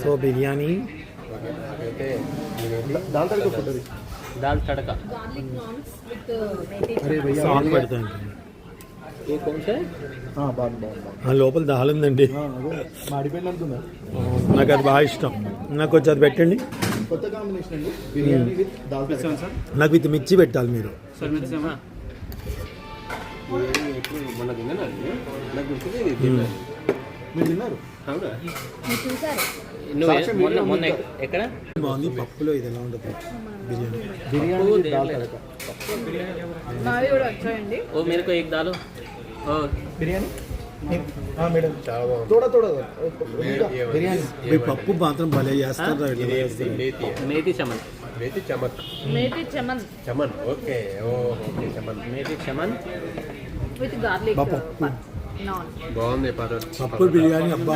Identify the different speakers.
Speaker 1: So biryani
Speaker 2: dal tadka photo the
Speaker 3: dal tadka
Speaker 4: garlic naans with
Speaker 2: अरे भैया
Speaker 1: salt పెడతాను
Speaker 3: ये कौन सा है
Speaker 2: బాగుంది
Speaker 1: లోపల దాల్ ఉందండి
Speaker 2: అదే మాడిపోయింది అనుకున్నా
Speaker 1: నాకు అది బాగా ఇష్టం నాకు కొంచెం అది పెట్టండి
Speaker 2: కొత్త కాంబినేషన్ అండి బిర్యానీ విత్ దాల్ తడకా సార్
Speaker 1: నాకు ఇది మిర్చి పెట్టాలి మీరు
Speaker 3: सर मेरे से हाँ ये ఇప్పుడు మొన్న తిన్నాను నాకు గుర్తుంది ఇది తిన్నాను
Speaker 2: మీరు తిన్నారు
Speaker 3: అవునా
Speaker 4: మీరు చూసారు
Speaker 3: నువ్వు మొన్న మొన్న ఎక్కడ
Speaker 1: బాగుంది పప్పులో ఇది ఎలా ఉంటుంది బిర్యానీ
Speaker 2: బిర్యానీ విత్ దాల్ తడకా
Speaker 4: మావి కూడా వచ్చాయండి
Speaker 3: ओ मेरे को एक डालो और
Speaker 2: బిర్యానీ మేడం తోడా తోడా బిర్యానీ
Speaker 1: మీ పప్పు మాత్రం భలే చేస్తారు
Speaker 3: methi chaman
Speaker 5: methi chaman
Speaker 4: methi chaman
Speaker 5: chaman okay okay chaman
Speaker 3: methi chaman
Speaker 4: with garlic
Speaker 1: పప్పు.
Speaker 4: నాన్
Speaker 5: బాగుంది పాత
Speaker 1: పప్పు బిర్యానీ అబ్బా